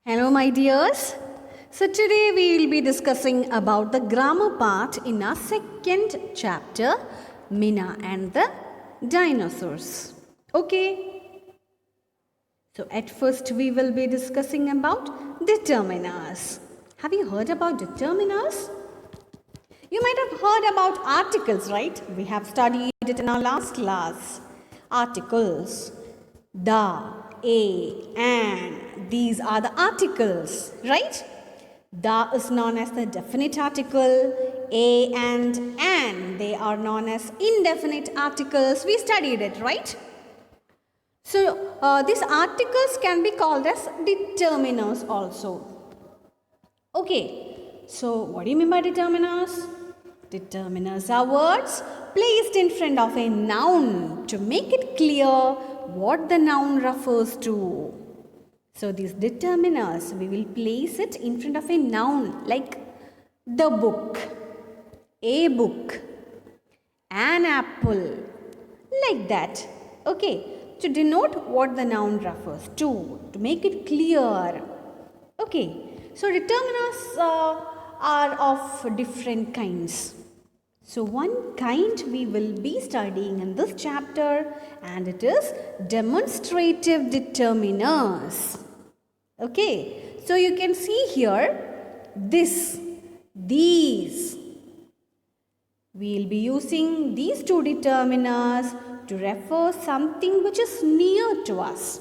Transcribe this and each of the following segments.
Hello, my dears. So, today we will be discussing about the grammar part in our second chapter, Minna and the dinosaurs. Okay. So, at first we will be discussing about determiners. Have you heard about determiners? You might have heard about articles, right? We have studied it in our last class. Articles. The, a, and. These are the articles, right? The is known as the definite article. A and an, they are known as indefinite articles. We studied it, right? So, these articles can be called as determiners also. Okay, so what do you mean by determiners? Determiners are words placed in front of a noun to make it clear what the noun refers to. So these determiners, we will place it in front of a noun like the book, a book, an apple, like that. Okay, to denote what the noun refers to make it clear. Okay, so determiners are of different kinds. So one kind we will be studying in this chapter, and it is demonstrative determiners. Okay, so you can see here this, these. We will be using these two determiners to refer something which is near to us.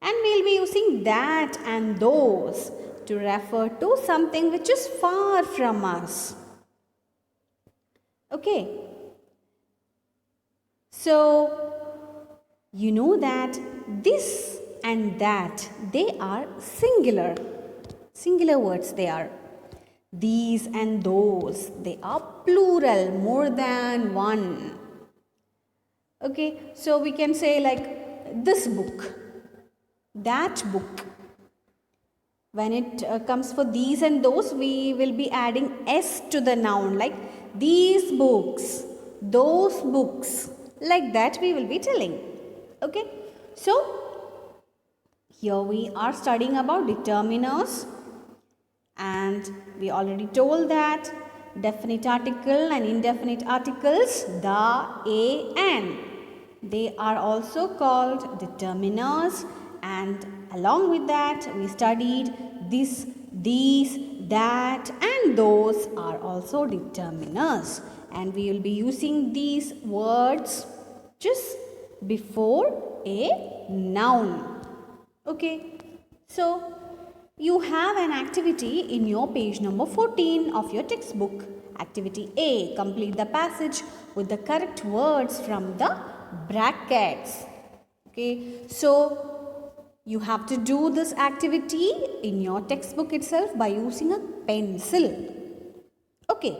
And we will be using that and those to refer to something which is far from us. Okay. So, you know that this and that, they are singular. Singular words they are. These and those, they are plural, more than one. Okay, so we can say like this book, that book. When it comes for these and those, we will be adding s to the noun, like these books, those books, like that we will be telling. Okay, so here we are studying about determiners, and we already told that definite article and indefinite articles, the, a, and, they are also called determiners. And along with that, we studied this, these, that, and those are also determiners. And we will be using these words just before a noun. Okay, so you have an activity in your page number 14 of your textbook. Activity A, complete the passage with the correct words from the brackets. Okay, so you have to do this activity in your textbook itself by using a pencil. Okay,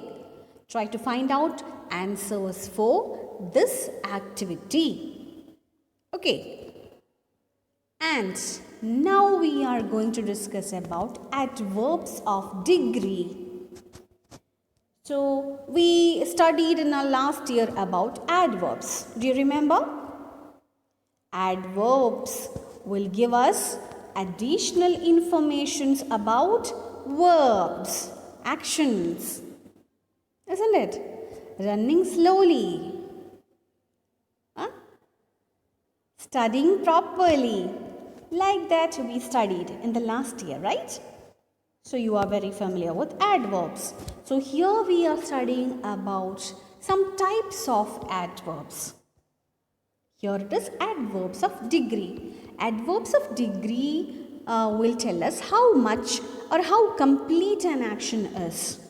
try to find out answers for this activity. Okay. And now we are going to discuss about adverbs of degree. So we studied in our last year about adverbs. Do you remember? Adverbs will give us additional informations about verbs, actions. Isn't it? Running slowly. Studying properly. Like that we studied in the last year, right? So you are very familiar with adverbs. So here we are studying about some types of adverbs. Here it is adverbs of degree. Adverbs of degree will tell us how much or how complete an action is.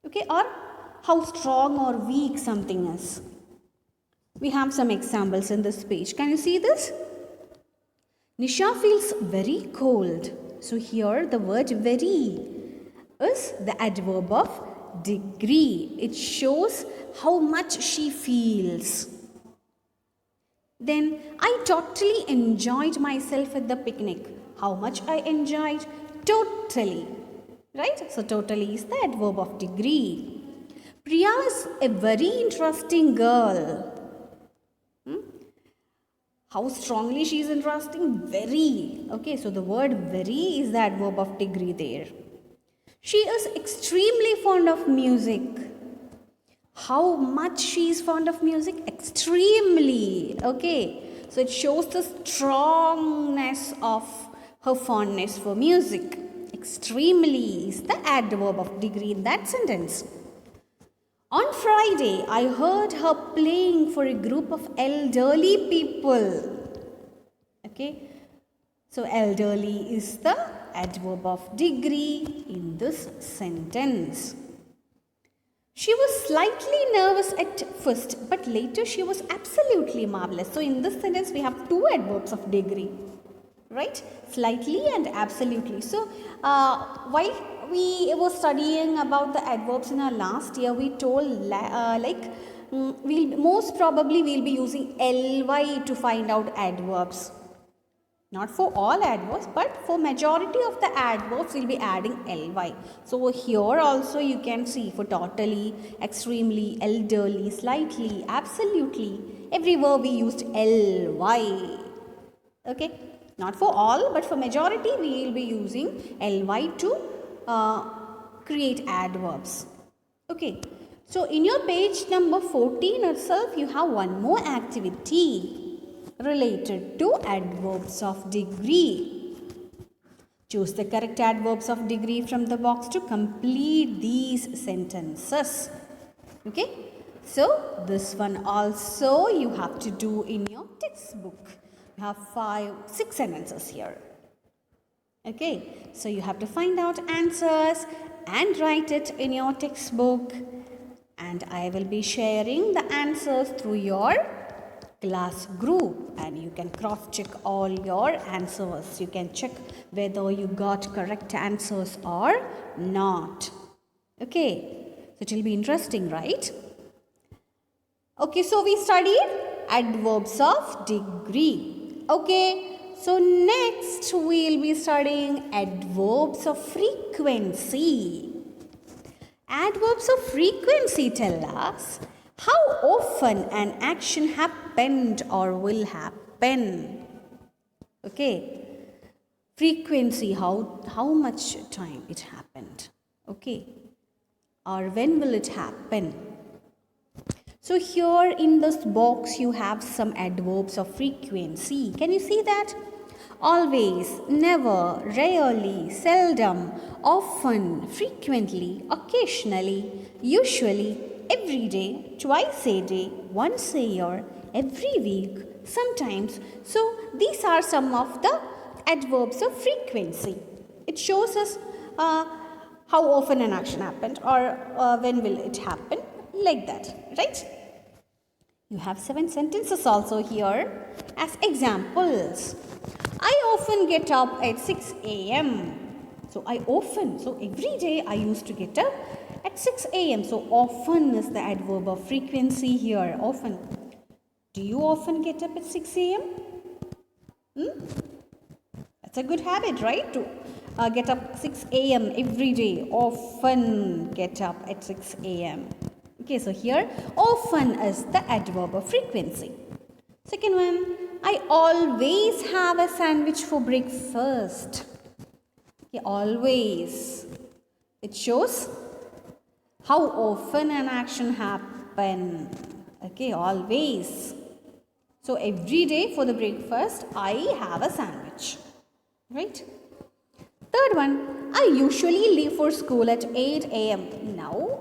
Okay, or how strong or weak something is. We have some examples in this page. Can you see this? Nisha feels very cold. So here the word very is the adverb of degree. It shows how much she feels. Then I totally enjoyed myself at the picnic. How much I enjoyed? Totally. Right? So totally is the adverb of degree. Priya is a very interesting girl. How strongly she is interesting? Very. Okay, so the word very is the adverb of degree there. She is extremely fond of music. How much she is fond of music? Extremely. Okay, so it shows the strongness of her fondness for music. Extremely is the adverb of degree in that sentence. On Friday, I heard her playing for a group of elderly people. Okay, so elderly is the adverb of degree in this sentence. She was slightly nervous at first, but later she was absolutely marvelous. So in this sentence, we have two adverbs of degree, right? Slightly and absolutely. So while we were studying about the adverbs in our last year, we told most probably we'll be using ly to find out adverbs. Not for all adverbs, but for majority of the adverbs, we'll be adding ly. So here also you can see for totally, extremely, elderly, slightly, absolutely, every verb we used ly. Okay, not for all, but for majority we will be using ly to create adverbs. Okay, so in your page number 14 itself, you have one more activity related to adverbs of degree. Choose the correct adverbs of degree from the box to complete these sentences. Okay, so this one also you have to do in your textbook. You have 6 sentences here. Okay, so you have to find out answers and write it in your textbook, and I will be sharing the answers through your class group, and you can cross check all your answers. You can check whether you got correct answers or not. Okay, so it will be interesting, right? Okay, so we studied adverbs of degree. Okay, so next we will be studying adverbs of frequency. Adverbs of frequency tell us how often an action happened or will happen. Okay, frequency, how much time it happened. Okay, or when will it happen. So here in this box you have some adverbs of frequency. Can you see that? Always, never, rarely, seldom, often, frequently, occasionally, usually, every day, twice a day, once a year, every week, sometimes. So these are some of the adverbs of frequency. It shows us how often an action happened or when will it happen, like that, right? You have 7 sentences also here as examples. I often get up at 6 a.m. So every day I used to get up at 6 a.m. So often is the adverb of frequency here. Often. Do you often get up at 6 a.m.? That's a good habit, right? To get up 6 a.m. every day. Often get up at 6 a.m. Okay, so here often is the adverb of frequency. Second one, I always have a sandwich for breakfast. Okay, always. It shows how often an action happen. Okay, always. So every day for the breakfast, I have a sandwich. Right? Third one, I usually leave for school at 8 a.m. Now,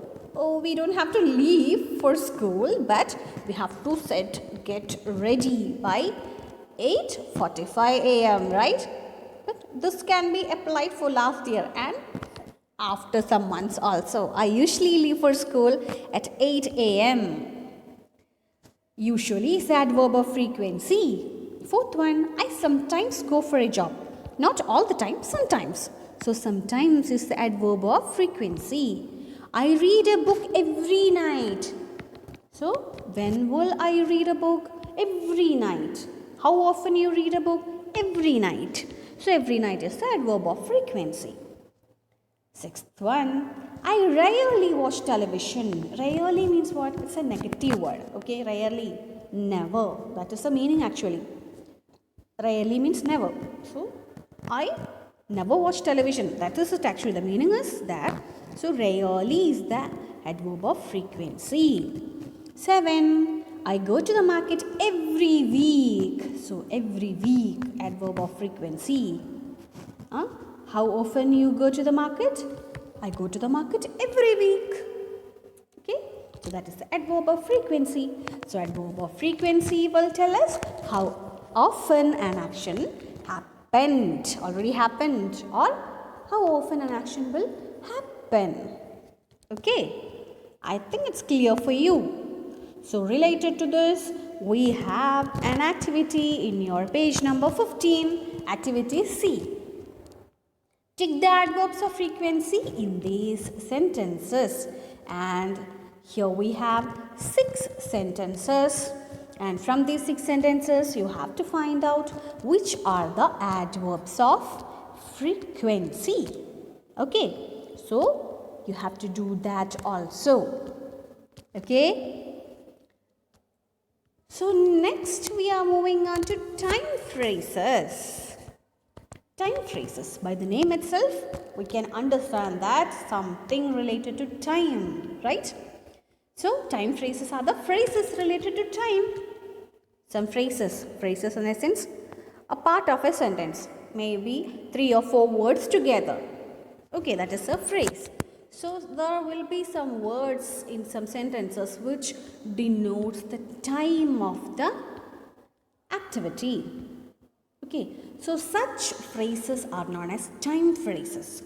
we don't have to leave for school, but we have to get ready by 8:45 a.m. right? But this can be applied for last year and after some months also. I usually leave for school at 8 a.m. Usually is the adverb of frequency. Fourth one, I sometimes go for a job. Not all the time, sometimes. So sometimes is the adverb of frequency. I read a book every night. So when will I read a book? Every night. How often you read a book? Every night. So every night is the adverb of frequency. Sixth one, I rarely watch television. Rarely means what? It's a negative word. Okay, rarely. Never. That is the meaning actually. Rarely means never. So, I never watch television. That is it actually. The meaning is that. So, rarely is the adverb of frequency. 7. I go to the market every week. So, every week, adverb of frequency. How often you go to the market? I go to the market every week. Okay, so that is the adverb of frequency. So, adverb of frequency will tell us how often an action happened, already happened, or how often an action will happen. Okay, I think it's clear for you. So, related to this, we have an activity in your page number 15, activity C. Tick the adverbs of frequency in these sentences. And here we have 6 sentences. And from these 6 sentences, you have to find out which are the adverbs of frequency. Okay, so you have to do that also. Okay. So next we are moving on to time phrases. Time phrases. By the name itself, we can understand that something related to time, right? So time phrases are the phrases related to time. Some phrases in essence, a part of a sentence, maybe 3 or 4 words together. Okay, that is a phrase. So there will be some words in some sentences which denotes the time of the activity. Okay, so such phrases are known as time phrases.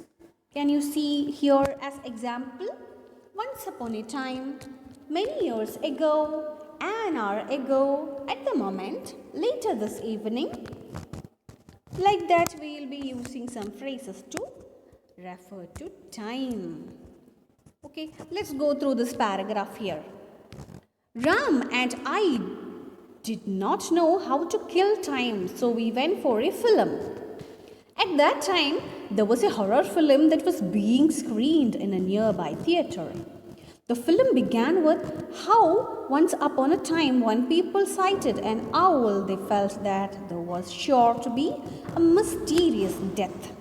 Can you see here as example? Once upon a time, many years ago, an hour ago, at the moment, later this evening. Like that, we will be using some phrases to refer to time. Okay, let's go through this paragraph here. Ram and I did not know how to kill time, so we went for a film. At that time, there was a horror film that was being screened in a nearby theatre. The film began with how once upon a time when people sighted an owl, they felt that there was sure to be a mysterious death.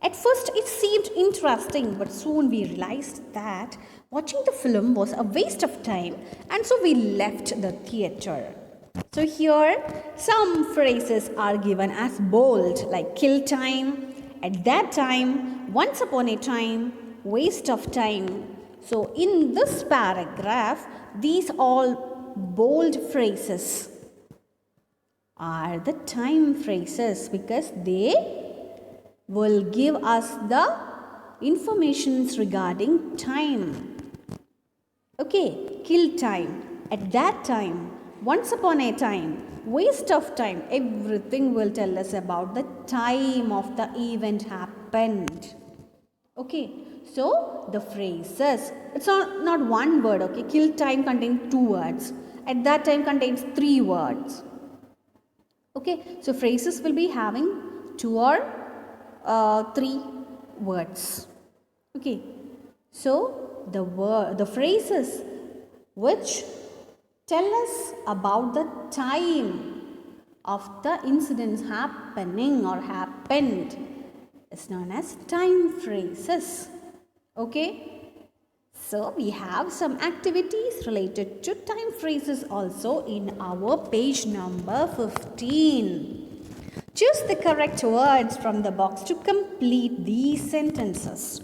At first it seemed interesting, but soon we realized that watching the film was a waste of time, and so we left the theatre. So here some phrases are given as bold, like kill time, at that time, once upon a time, waste of time. So in this paragraph, these all bold phrases are the time phrases because they will give us the informations regarding time. Okay, kill time, at that time, once upon a time, waste of time, everything will tell us about the time of the event happened. Okay, so the phrases, it's not one word, okay, kill time contains 2 words, at that time contains 3 words. Okay, so phrases will be having 2 or 3 words. Okay, so the phrases which tell us about the time of the incidents happening or happened is known as time phrases. Okay, so we have some activities related to time phrases also in our page number 15. Choose the correct words from the box to complete these sentences.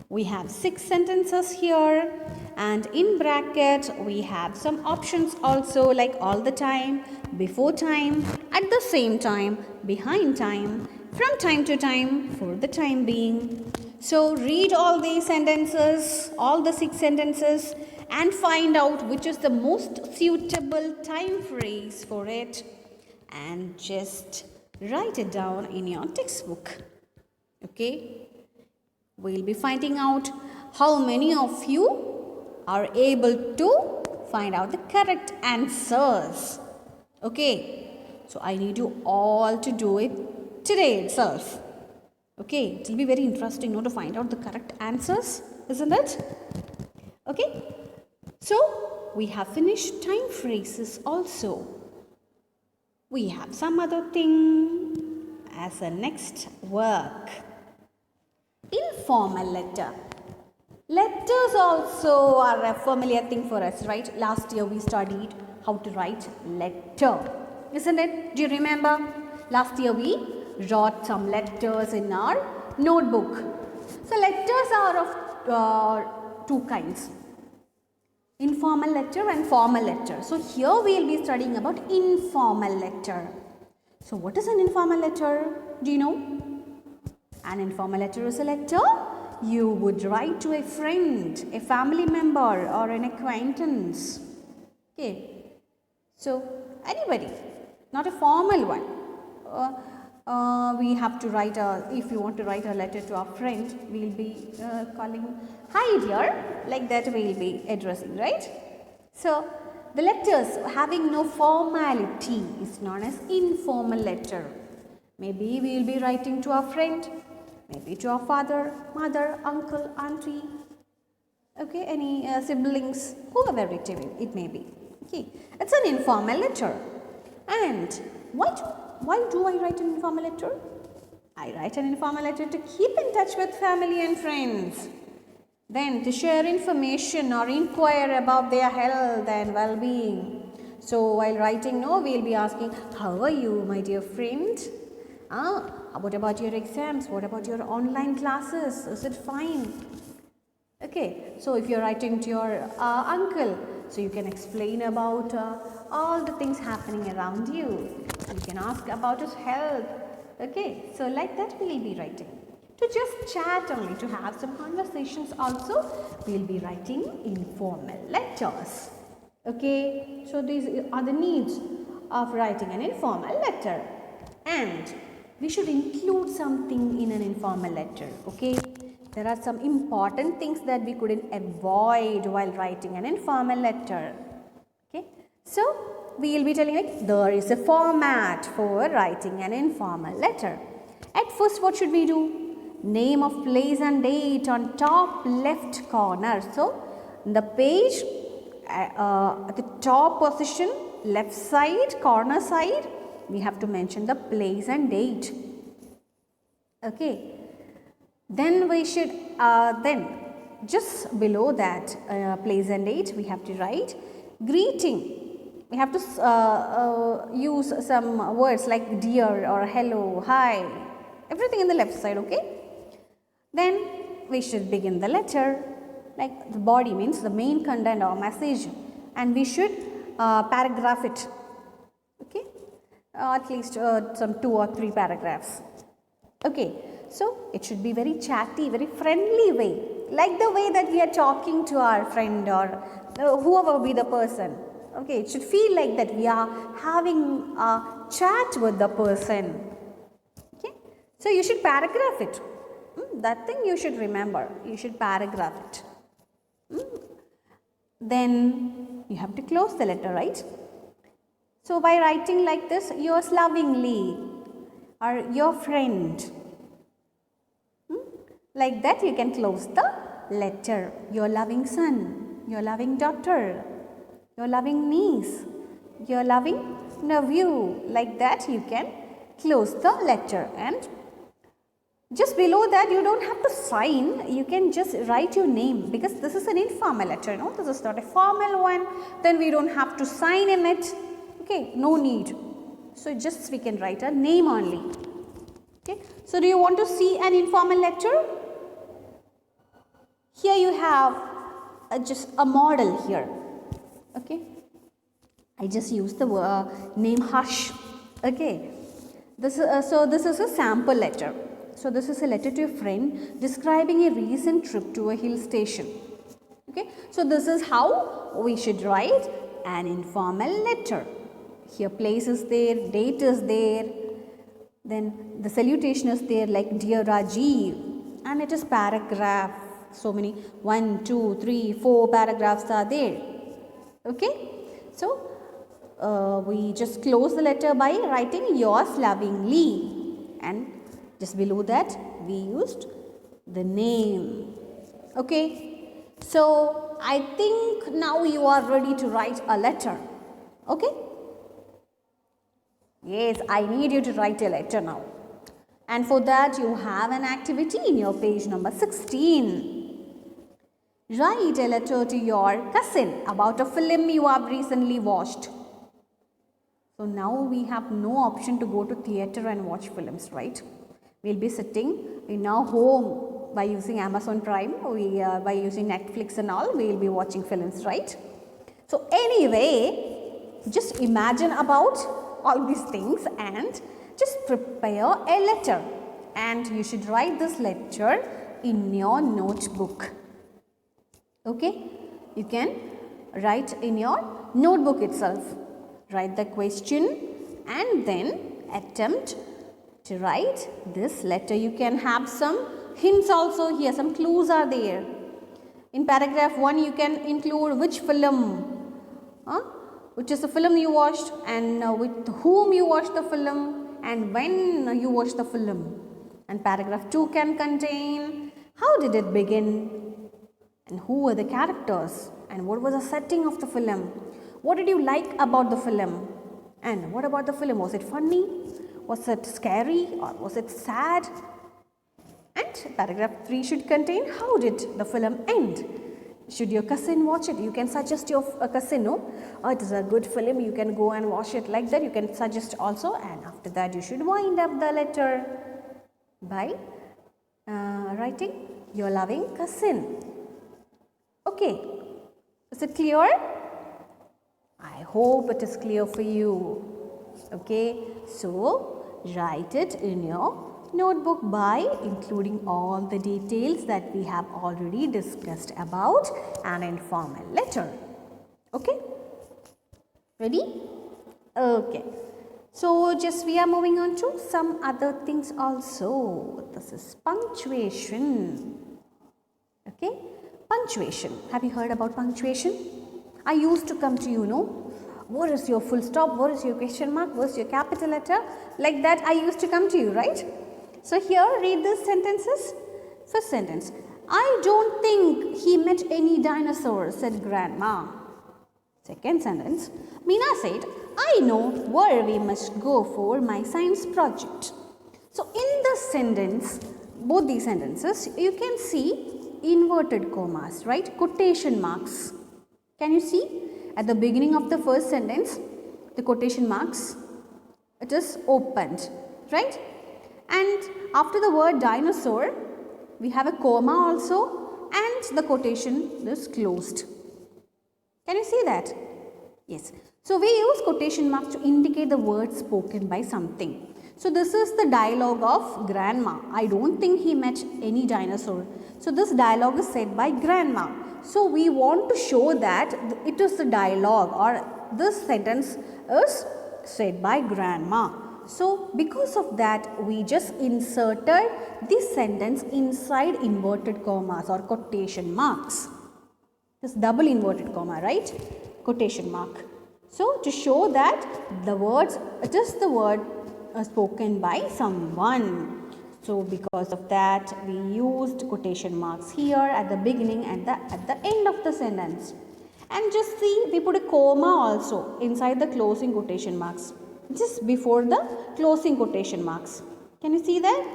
We have 6 sentences here, and in bracket we have some options also, like all the time, before time, at the same time, behind time, from time to time, for the time being. So read all these sentences, all the 6 sentences, and find out which is the most suitable time phrase for it, and just write it down in your textbook. Okay, we'll be finding out how many of you are able to find out the correct answers. Okay, so I need you all to do it today itself. Okay, it will be very interesting to find out the correct answers, isn't it? Okay, so we have finished time phrases also. We have some other thing as a next work. Informal letter. Letters also are a familiar thing for us, right? Last year we studied how to write letter, isn't it? Do you remember? Last year we wrote some letters in our notebook. So letters are of two kinds. Informal letter and formal letter. So here we will be studying about informal letter. So what is an informal letter? Do you know? An informal letter is a letter you would write to a friend, a family member or an acquaintance. Okay. So anybody, not a formal one. We have to write if you want to write a letter to our friend, we will be calling, hi dear, like that we will be addressing, right? So the letters having no formality is known as informal letter. Maybe we will be writing to our friend, maybe to our father, mother, uncle, auntie, okay, any siblings, whoever it may be. Okay, it's an informal letter. And why do I write an informal letter? I write an informal letter to keep in touch with family and friends. Then to share information or inquire about their health and well-being. So while writing, we'll be asking, how are you, my dear friend? What about your exams? What about your online classes? Is it fine? Okay, so if you're writing to your uncle, so you can explain about all the things happening around you. You can ask about his health. Okay, so like that we will be writing. To just chat only, to have some conversations also, we will be writing informal letters. Okay, so these are the needs of writing an informal letter. And we should include something in an informal letter. Okay, there are some important things that we couldn't avoid while writing an informal letter. Okay, so we will be telling like there is a format for writing an informal letter. At first, what should we do? Name of place and date on top left corner. So the page at the top position, left side, corner side, we have to mention the place and date. Okay. Then we should then just below that place and date we have to write greeting. We have to use some words like dear or hello, hi, everything in the left side. Okay. Then we should begin the letter, like the body means the main content or message, and we should paragraph it. Okay, at least some 2 or 3 paragraphs. Okay, so it should be very chatty, very friendly way, like the way that we are talking to our friend or whoever be the person. Okay, it should feel like that we are having a chat with the person. Okay, so you should paragraph it. That thing you should remember. You should paragraph it. Then you have to close the letter, right? So by writing like this, yours lovingly or your friend. Like that you can close the letter. Your loving son, your loving daughter, your loving niece, your loving nephew. Like that you can close the letter. And just below that you don't have to sign, you can just write your name because this is an informal letter, this is not a formal one, then we don't have to sign in it. Okay, no need. So just we can write a name only. Okay, so do you want to see an informal letter? Here you have just a model here. Okay, I just used the name Harsh. Okay, this is a sample letter. So this is a letter to a friend describing a recent trip to a hill station. Okay, so this is how we should write an informal letter. Here place is there, date is there, then the salutation is there like dear Rajiv, and it is paragraph. So many 1, 2, 3, 4 paragraphs are there. Okay, so we just close the letter by writing yours lovingly, and just below that we used the name. Okay, so I think now you are ready to write a letter. Okay, Yes, I need you to write a letter now. And for that you have an activity in your page number 16. Write a letter to your cousin about a film you have recently watched. So now we have no option to go to theatre and watch films, right? We'll be sitting in our home by using Amazon Prime, by using Netflix and all, we'll be watching films, right? So anyway, just imagine about all these things and just prepare a letter. And you should write this letter in your notebook. Okay? You can write in your notebook itself. Write the question and then attempt to write this letter. You can have some hints also here, some clues are there. In paragraph 1 you can include which film, which is the film you watched and with whom you watched the film and when you watched the film. And paragraph 2 can contain how did it begin and who were the characters and what was the setting of the film. What did you like about the film? And what about the film? Was it funny? Was it scary? Or was it sad? And paragraph 3 should contain how did the film end? Should your cousin watch it? You can suggest your cousin, no? Oh, it is a good film. You can go and watch it like that. You can suggest also. And after that, you should wind up the letter by writing your loving cousin. Okay. Is it clear? I hope it is clear for you. Okay, so write it in your notebook by including all the details that we have already discussed about an informal letter. Okay, ready? Okay, so just we are moving on to some other things also. This is punctuation. Okay, punctuation. Have you heard about punctuation? I used to come to you, what is your full stop, what is your question mark, what is your capital letter, like that I used to come to you, right? So here read these sentences. First sentence, I don't think he met any dinosaurs, said Grandma. Second sentence, Meena said, I know where we must go for my science project. So in this sentence, both these sentences, you can see inverted commas, right? Quotation marks. Can you see? At the beginning of the first sentence, the quotation marks, it is opened, right? And after the word dinosaur, we have a comma also and the quotation is closed. Can you see that? Yes. So we use quotation marks to indicate the word spoken by something. So this is the dialogue of Grandma. I don't think he met any dinosaur. So this dialogue is said by Grandma. So we want to show that it is the dialogue or this sentence is said by Grandma. So because of that we just inserted this sentence inside inverted commas or quotation marks. This double inverted comma, right? Quotation mark. So to show that the words, it is the word spoken by someone. So because of that we used quotation marks here at the beginning and at the end of the sentence. And just see, we put a comma also inside the closing quotation marks, just before the closing quotation marks. Can you see that?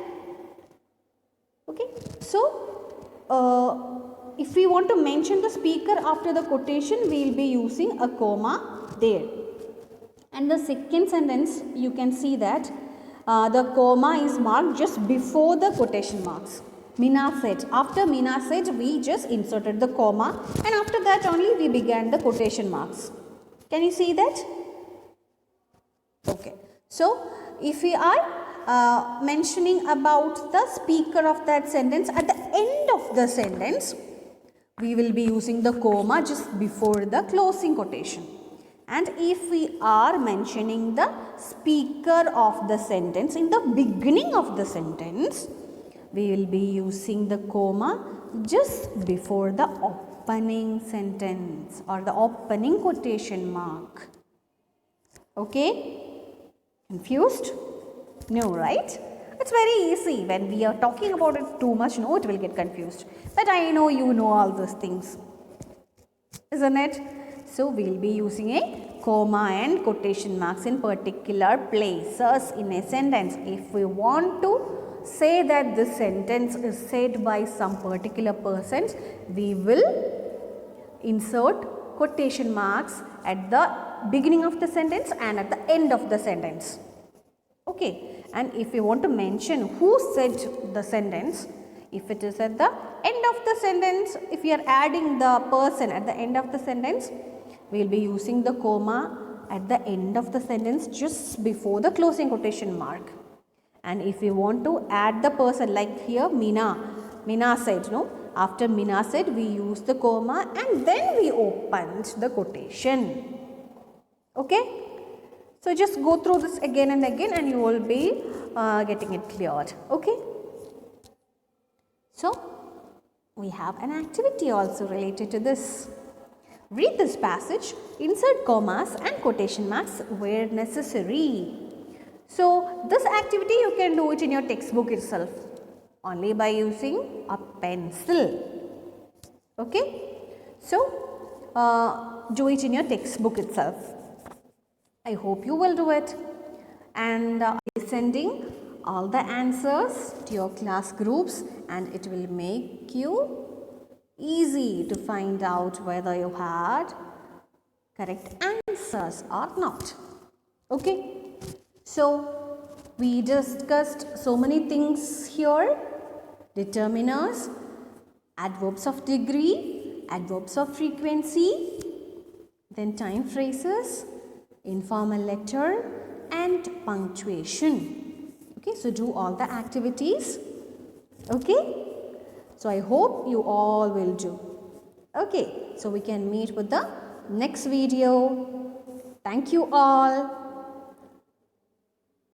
Okay. So if we want to mention the speaker after the quotation, we will be using a comma there. And the second sentence, you can see that the comma is marked just before the quotation marks. Meena said. After Meena said, we just inserted the comma and after that only we began the quotation marks. Can you see that? Okay. So if we are mentioning about the speaker of that sentence, at the end of the sentence, we will be using the comma just before the closing quotation. And if we are mentioning the speaker of the sentence in the beginning of the sentence, we will be using the comma just before the opening sentence or the opening quotation mark. Okay? Confused? No, right? It's very easy. When we are talking about it too much, no, it will get confused. But I know you know all those things. Isn't it? So we will be using a comma and quotation marks in particular places in a sentence. If we want to say that this sentence is said by some particular persons, we will insert quotation marks at the beginning of the sentence and at the end of the sentence. Okay, and if we want to mention who said the sentence, if it is at the end of the sentence, if we are adding the person at the end of the sentence, we will be using the comma at the end of the sentence just before the closing quotation mark. And if we want to add the person, like here Meena said, no, after Meena said, we use the comma and then we opened the quotation. Okay. So just go through this again and again and you will be getting it cleared. Okay. So we have an activity also related to this. Read this passage, insert commas and quotation marks where necessary. So this activity you can do it in your textbook itself only by using a pencil. Okay. So do it in your textbook itself. I hope you will do it, and be sending all the answers to your class groups, and it will make you easy to find out whether you had correct answers or not. Okay, so we discussed so many things here: determiners, adverbs of degree, adverbs of frequency, then time phrases, informal letter and punctuation. Okay, so do all the activities. Okay, so I hope you all will do. Okay, so we can meet with the next video. Thank you all.